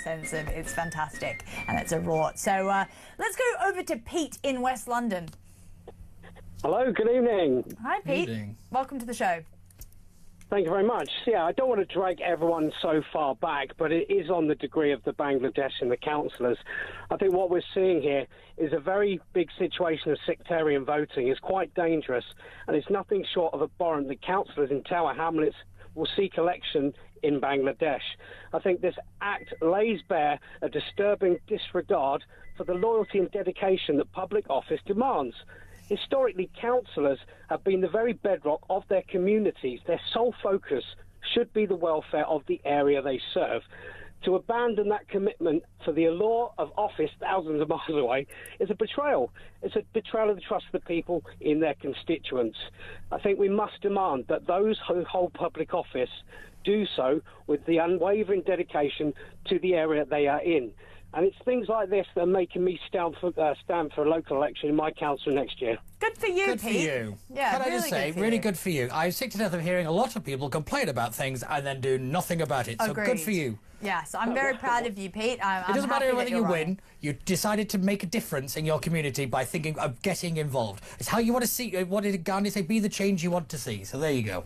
accents, and it's fantastic, and it's a rort. So let's go over to Pete in West London. Hello, good evening. Hi, Pete. Good evening. Welcome to the show. Thank you very much. Yeah, I don't want to drag everyone so far back, but it is on the degree of the Bangladesh and the councillors. I think what we're seeing here is a very big situation of sectarian voting. It's quite dangerous, and it's nothing short of abhorrent. The councillors in Tower Hamlets will seek election in Bangladesh. I think this act lays bare a disturbing disregard for the loyalty and dedication that public office demands. Historically, councillors have been the very bedrock of their communities. Their sole focus should be the welfare of the area they serve. To abandon that commitment for the allure of office thousands of miles away is a betrayal. It's a betrayal of the trust of the people in their constituents. I think we must demand that those who hold public office do so with the unwavering dedication to the area they are in. And it's things like this that are making me stand for a local election in my council next year. Good for you, Good Pete. for you. Yeah, Can I really just say, good for really you. good for you. I'm sick to death of hearing a lot of people complain about things and then do nothing about it. So Agreed. good for you. Yes, I'm very proud of you, Pete. It doesn't matter whether you win. You decided to make a difference in your community by thinking of getting involved. It's how you want to see. What did Gandhi say? Be the change you want to see. So there you go.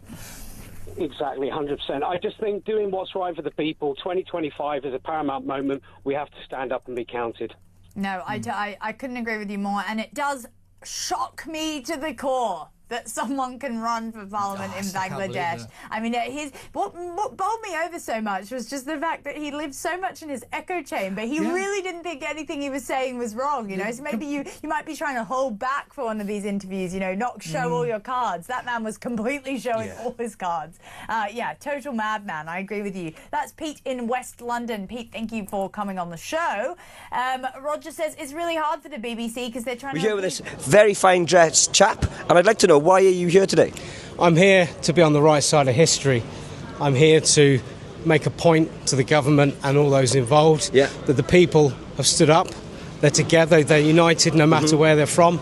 Exactly, 100%. I just think doing what's right for the people, 2025 is a paramount moment. We have to stand up and be counted. No, I couldn't agree with you more. And it does shock me to the core that someone can run for parliament in I can't believe Bangladesh. it. I mean, what bowled me over so much was just the fact that he lived so much in his echo chamber. He really didn't think anything he was saying was wrong, you know. So maybe you might be trying to hold back for one of these interviews, you know, not show all your cards. That man was completely showing all his cards. Yeah, total madman. I agree with you. That's Pete in West London. Pete, thank you for coming on the show. Roger says it's really hard for the BBC because they're trying to... We're here with this very fine dressed chap, and I'd like to know, why are you here today? I'm here to be on the right side of history. I'm here to make a point to the government and all those involved that the people have stood up, they're together, they're united no matter where they're from,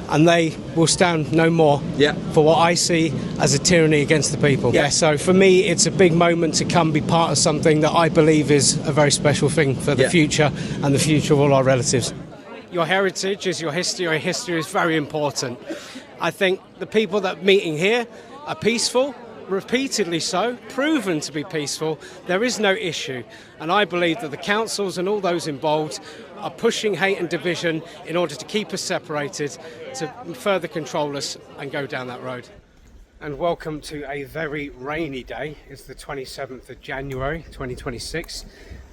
and they will stand no more for what I see as a tyranny against the people. So for me, it's a big moment to come be part of something that I believe is a very special thing for the future and the future of all our relatives. Your heritage is your history. Your history is very important. I think the people that are meeting here are peaceful, repeatedly so, proven to be peaceful. There is no issue. And I believe that the councils and all those involved are pushing hate and division in order to keep us separated, to further control us and go down that road. And welcome to a very rainy day. It's the 27th of January 2026.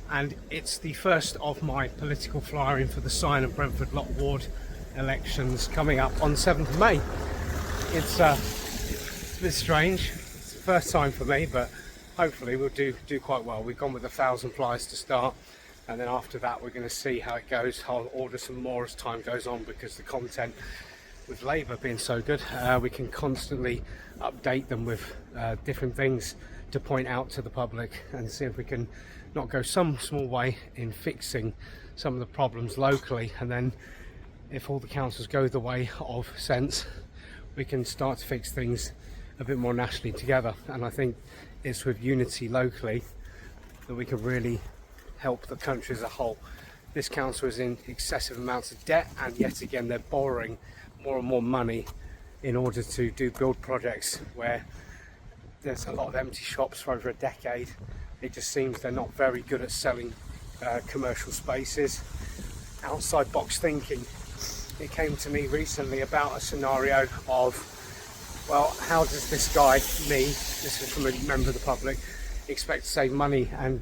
And it's the first of my political flyering for the Cyan and Brentford Lot Ward elections coming up on 7th of May. It's a bit strange. It's the first time for me, but hopefully we'll do quite well. We've gone with 1,000 flyers to start, and then after that we're going to see how it goes. I'll order some more as time goes on, because the content with Labour being so good, we can constantly update them with different things to point out to the public and see if we can not go some small way in fixing some of the problems locally, and then if all the councils go the way of sense, we can start to fix things a bit more nationally together. And I think it's with unity locally that we can really help the country as a whole. This council is in excessive amounts of debt, and yet again they're borrowing more and more money in order to build projects where there's a lot of empty shops for over a decade. It just seems they're not very good at selling commercial spaces. Outside box thinking. It came to me recently about a scenario of, well, how does this guy, me, this is from a member of the public, expect to save money and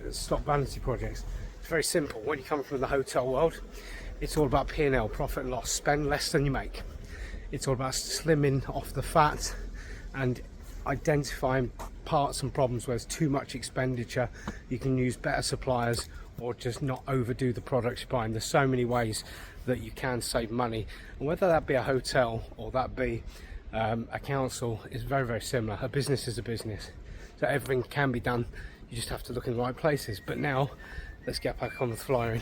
stop vanity projects? It's very simple. When you come from the hotel world, it's all about P&L, profit and loss. Spend less than you make. It's all about slimming off the fat and identifying parts and problems where there's too much expenditure. You can use better suppliers or just not overdo the products you're buying. There's so many ways that you can save money, and whether that be a hotel or that be a council is very, very similar. A business is a business, so everything can be done. You just have to look in the right places. But now let's get back on with flying.